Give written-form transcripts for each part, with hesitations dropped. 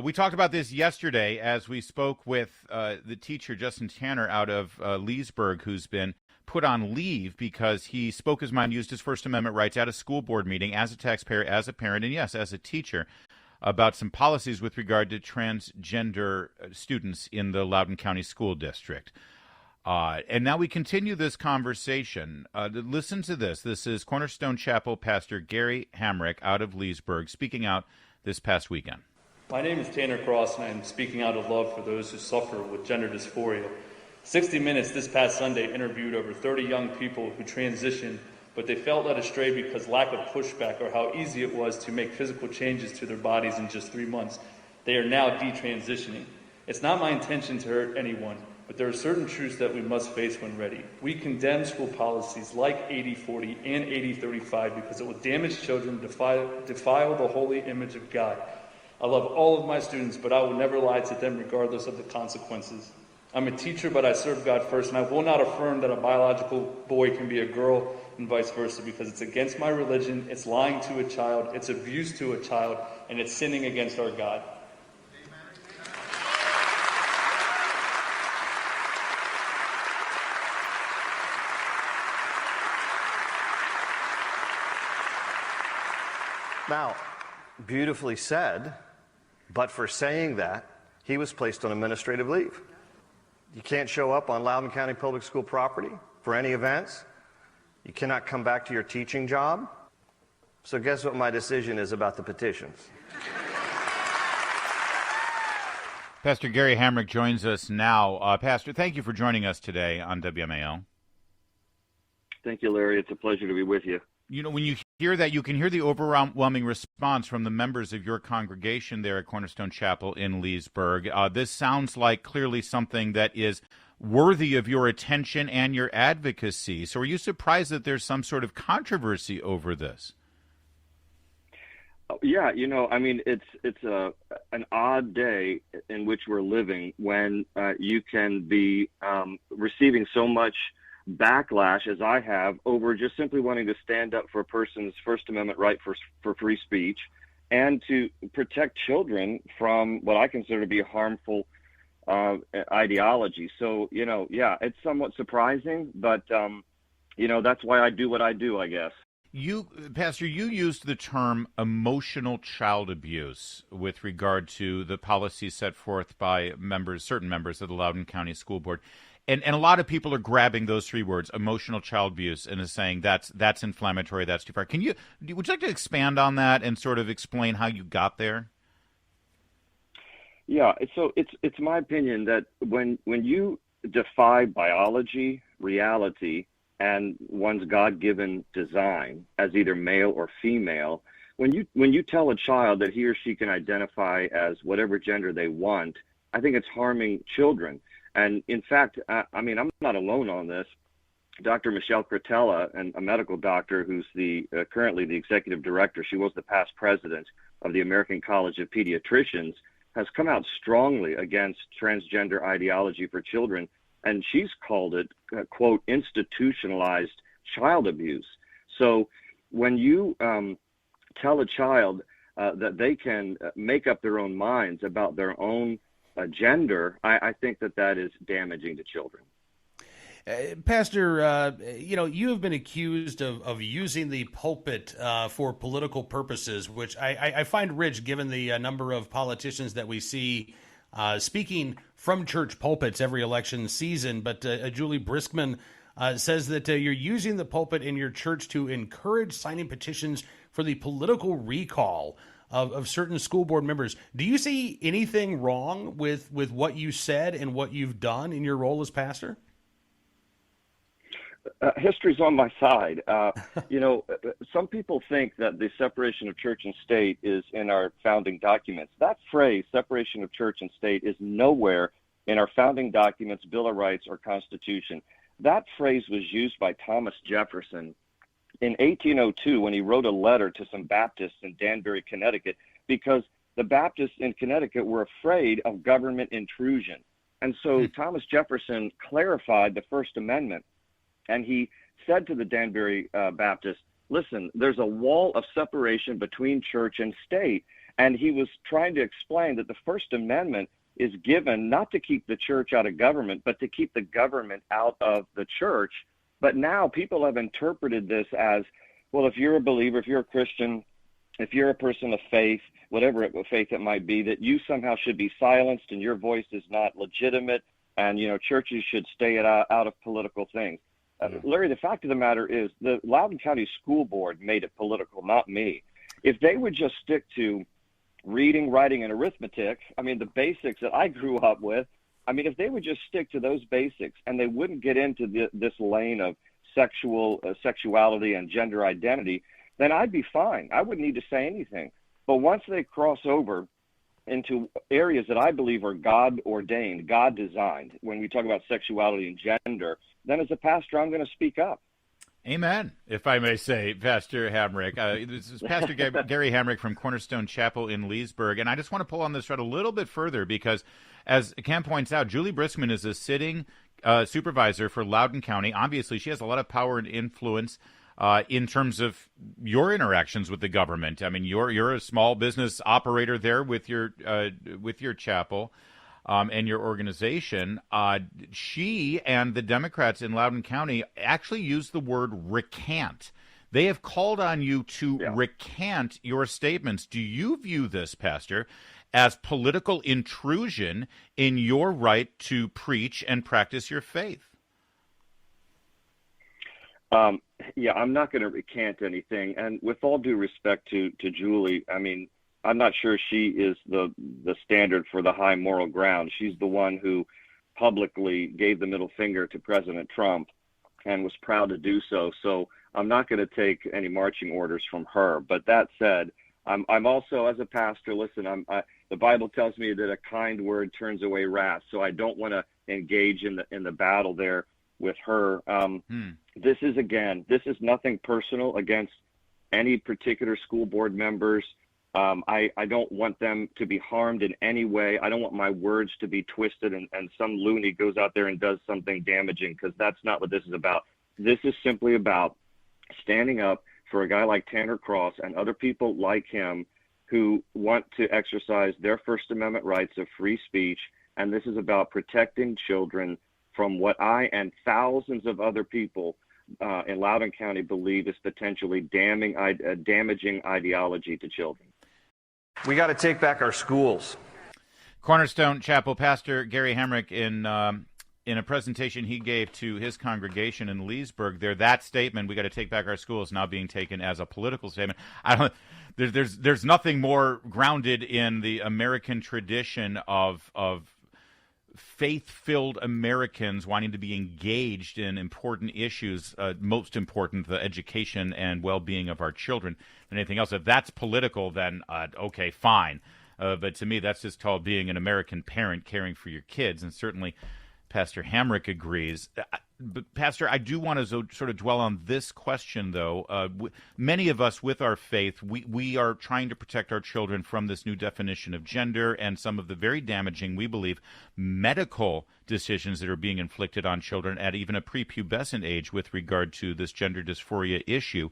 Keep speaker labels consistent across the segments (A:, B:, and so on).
A: We talked about this yesterday as we spoke with the teacher, Justin Tanner, out of Leesburg, who's been put on leave because he spoke his mind, used his First Amendment rights at a school board meeting as a taxpayer, as a parent, and yes, as a teacher, about some policies with regard to transgender students in the Loudoun County School District. And now we continue this conversation. Listen to this. This is Cornerstone Chapel Pastor Gary Hamrick out of Leesburg speaking out this past weekend.
B: My name is Tanner Cross, and I'm speaking out of love for those who suffer with gender dysphoria. 60 Minutes this past Sunday interviewed over 30 young people who transitioned, but they felt led astray because lack of pushback or how easy it was to make physical changes to their bodies in just 3 months. They are now detransitioning. It's not my intention to hurt anyone, but there are certain truths that we must face when ready. We condemn school policies like 80-40 and 80-35 because it will damage children, defile the holy image of God. I love all of my students, but I will never lie to them regardless of the consequences. I'm a teacher, but I serve God first, and I will not affirm that a biological boy can be a girl and vice versa because it's against my religion, it's lying to a child, it's abuse to a child, and it's sinning against our God.
C: Now, beautifully said, but for saying that, he was placed on administrative leave. You can't show up on Loudoun County Public School property for any events. You cannot come back to your teaching job. So guess what my decision is about the petitions?
A: Pastor Gary Hamrick joins us now. Pastor, thank you for joining us today on WMAL.
D: Thank you, Larry. It's a pleasure to be with you.
A: You know, when you hear that, you can hear the overwhelming response from the members of your congregation there at Cornerstone Chapel in Leesburg. This sounds like clearly something that is worthy of your attention and your advocacy. So are you surprised that there's some sort of controversy over this?
D: Yeah, you know, I mean, it's an odd day in which we're living when you can be receiving so much backlash as I have over just simply wanting to stand up for a person's First Amendment right for free speech and to protect children from what I consider to be a harmful ideology. So, you know, yeah, it's somewhat surprising, but, you know, that's why I do what I do, I guess.
A: Pastor, you used the term emotional child abuse with regard to the policies set forth by certain members of the Loudoun County School Board. And a lot of people are grabbing those three words, emotional child abuse, and is saying that's inflammatory, that's too far. Would you like to expand on that and sort of explain how you got there?
D: Yeah, so it's my opinion that when you defy biology, reality, and one's God-given design as either male or female, when you tell a child that he or she can identify as whatever gender they want, I think it's harming children. And in fact, I mean, I'm not alone on this. Dr. Michelle Cretella, a medical doctor who's currently the executive director, she was the past president of the American College of Pediatricians, has come out strongly against transgender ideology for children. And she's called it, quote, institutionalized child abuse. So when you tell a child that they can make up their own minds about their own gender, I think that is damaging to children.
E: Pastor, you know, you have been accused of using the pulpit for political purposes, which I find rich given the number of politicians that we see speaking from church pulpits every election season. But Juli Briskman says that you're using the pulpit in your church to encourage signing petitions for the political recall of certain school board members. Do you see anything wrong with what you said and what you've done in your role as pastor?
D: History's on my side. You know, some people think that the separation of church and state is in our founding documents. That phrase, separation of church and state, is nowhere in our founding documents, Bill of Rights, or Constitution. That phrase was used by Thomas Jefferson in 1802 when he wrote a letter to some Baptists in Danbury, Connecticut, because the Baptists in Connecticut were afraid of government intrusion. And so Thomas Jefferson clarified the First Amendment, and he said to the Danbury Baptists, listen, there's a wall of separation between church and state, And he was trying to explain that the First Amendment is given not to keep the church out of government, but to keep the government out of the church. But now people have interpreted this as, well, if you're a believer, if you're a Christian, if you're a person of faith, whatever faith it might be, that you somehow should be silenced and your voice is not legitimate, and, churches should stay out of political things. Larry, the fact of the matter is the Loudoun County School Board made it political, not me. If they would just stick to reading, writing, and arithmetic, the basics that I grew up with, if they would just stick to those basics and they wouldn't get into this lane of sexuality and gender identity, then I'd be fine. I wouldn't need to say anything. But once they cross over into areas that I believe are God-ordained, God-designed, when we talk about sexuality and gender, then as a pastor, I'm going to speak up.
A: Amen, if I may say, Pastor Hamrick. This is Pastor Gary Hamrick from Cornerstone Chapel in Leesburg, and I just want to pull on this thread a little bit further because, as Cam points out, Juli Briskman is a sitting supervisor for Loudoun County. Obviously, she has a lot of power and influence in terms of your interactions with the government. You're a small business operator there with your chapel. And your organization, she and the Democrats in Loudoun County actually used the word recant. They have called on you to recant your statements. Do you view this, Pastor, as political intrusion in your right to preach and practice your faith?
D: I'm not going to recant anything. And with all due respect to Juli, I'm not sure she is the standard for the high moral ground. She's the one who publicly gave the middle finger to President Trump and was proud to do so. So I'm not going to take any marching orders from her. But that said, I'm also, as a pastor, listen, the Bible tells me that a kind word turns away wrath. So I don't want to engage in the battle there with her. This is nothing personal against any particular school board members. I don't want them to be harmed in any way. I don't want my words to be twisted and some loony goes out there and does something damaging, because that's not what this is about. This is simply about standing up for a guy like Tanner Cross and other people like him who want to exercise their First Amendment rights of free speech. And this is about protecting children from what I and thousands of other people in Loudoun County believe is potentially damaging ideology to children.
C: We got to take back our schools.
A: Cornerstone Chapel Pastor Gary Hamrick, in a presentation he gave to his congregation in Leesburg, that statement, "We got to take back our schools," now being taken as a political statement. There's nothing more grounded in the American tradition of faith-filled Americans wanting to be engaged in important issues, most important, the education and well-being of our children, than anything else. If that's political, then okay, fine. But to me, that's just called being an American parent caring for your kids, and certainly Pastor Hamrick agrees. But Pastor, I do want to sort of dwell on this question, though. Many of us with our faith, we are trying to protect our children from this new definition of gender and some of the very damaging, we believe, medical decisions that are being inflicted on children at even a prepubescent age with regard to this gender dysphoria issue.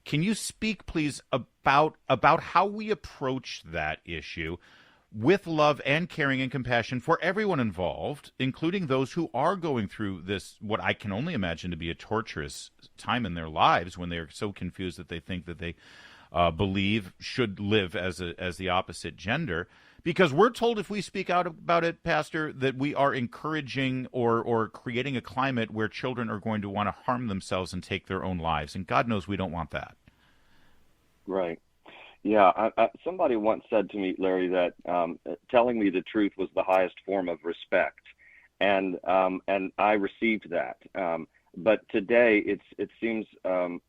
A: Can you speak, please, about how we approach that issue with love and caring and compassion for everyone involved, including those who are going through this, what I can only imagine to be a torturous time in their lives when they're so confused that they think that they believe should live as the opposite gender? Because we're told if we speak out about it, Pastor, that we are encouraging or creating a climate where children are going to want to harm themselves and take their own lives. And God knows we don't want that.
D: Right. Yeah, somebody once said to me, Larry, that telling me the truth was the highest form of respect, and I received that. But today, it seems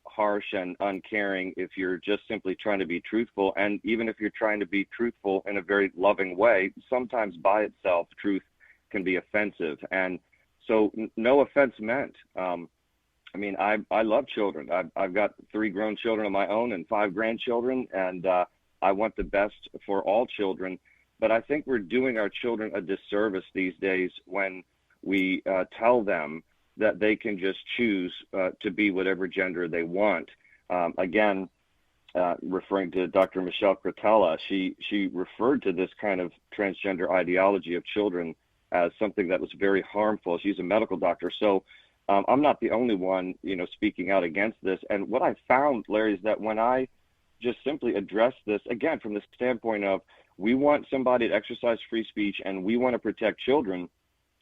D: harsh and uncaring if you're just simply trying to be truthful, and even if you're trying to be truthful in a very loving way, sometimes by itself, truth can be offensive. And so, no offense meant. I love children. I've got 3 grown children of my own and 5 grandchildren, and I want the best for all children. But I think we're doing our children a disservice these days when we tell them that they can just choose to be whatever gender they want. Again, referring to Dr. Michelle Cretella, she referred to this kind of transgender ideology of children as something that was very harmful. She's a medical doctor, so I'm not the only one, speaking out against this. And what I found, Larry, is that when I just simply address this, again, from the standpoint of we want somebody to exercise free speech and we want to protect children,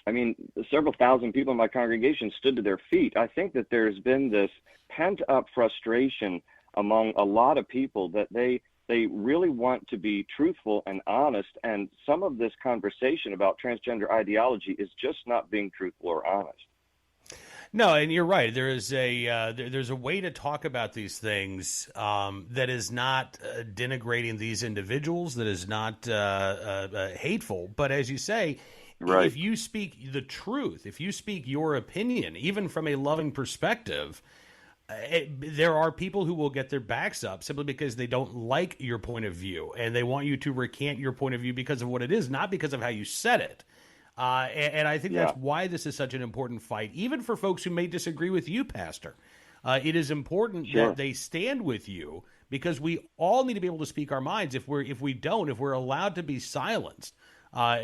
D: I mean, several thousand people in my congregation stood to their feet. I think that there's been this pent-up frustration among a lot of people that they really want to be truthful and honest, and some of this conversation about transgender ideology is just not being truthful or honest.
E: No, and you're right. There's a way to talk about these things that is not denigrating these individuals, that is not hateful. But as you say,
D: right,
E: if you speak the truth, if you speak your opinion, even from a loving perspective, there are people who will get their backs up simply because they don't like your point of view, and they want you to recant your point of view because of what it is, not because of how you said it. And I think that's why this is such an important fight, even for folks who may disagree with you, Pastor. It is important that they stand with you, because we all need to be able to speak our minds. If we're allowed to be silenced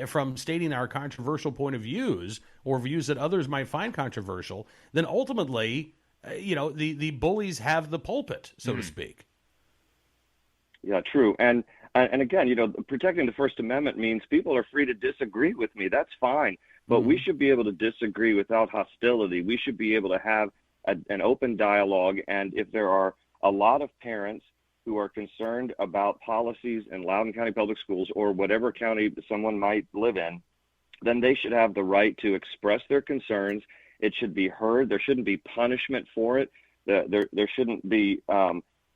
E: from stating our controversial point of views or views that others might find controversial, then ultimately, the bullies have the pulpit, so to speak.
D: Yeah, true. And again, protecting the First Amendment means people are free to disagree with me. That's fine. But we should be able to disagree without hostility. We should be able to have an open dialogue. And if there are a lot of parents who are concerned about policies in Loudoun County Public Schools or whatever county someone might live in, then they should have the right to express their concerns. It should be heard. There shouldn't be punishment for it. There shouldn't be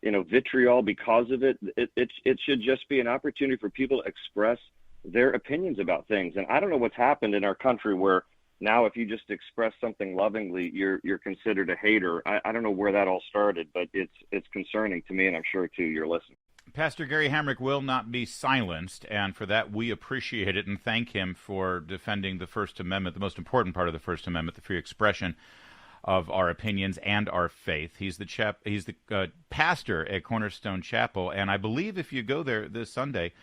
D: vitriol because of it. It should just be an opportunity for people to express their opinions about things. And I don't know what's happened in our country where now if you just express something lovingly, you're considered a hater. I don't know where that all started, but it's concerning to me, and I'm sure to your listeners.
A: Pastor Gary Hamrick will not be silenced, and for that we appreciate it and thank him for defending the First Amendment, the most important part of the First Amendment, the free expression of our opinions and our faith. He's the pastor at Cornerstone Chapel, and I believe if you go there this Sunday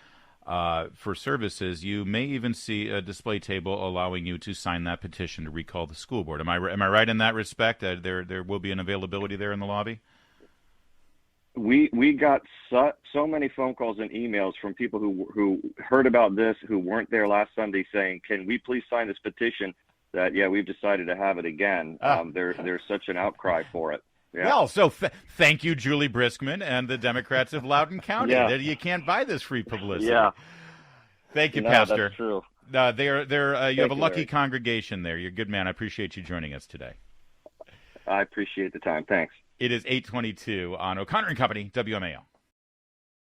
A: for services, you may even see a display table allowing you to sign that petition to recall the school board. Am I right in that respect? There will be an availability there in the lobby?
D: We got so many phone calls and emails from people who heard about this, who weren't there last Sunday, saying, "Can we please sign this petition?" That we've decided to have it again. There's such an outcry for it. Yeah.
A: Well, so thank you, Juli Briskman and the Democrats of Loudoun County.
D: Yeah.
A: You can't buy this free publicity.
D: Yeah.
A: Thank you,
D: No,
A: Pastor.
D: that's true.
A: You have a lucky
D: Larry.
A: congregation there. You're a good man. I appreciate you joining us today.
D: I appreciate the time. Thanks.
A: It is 8:22 on O'Connor and Company, WMAL.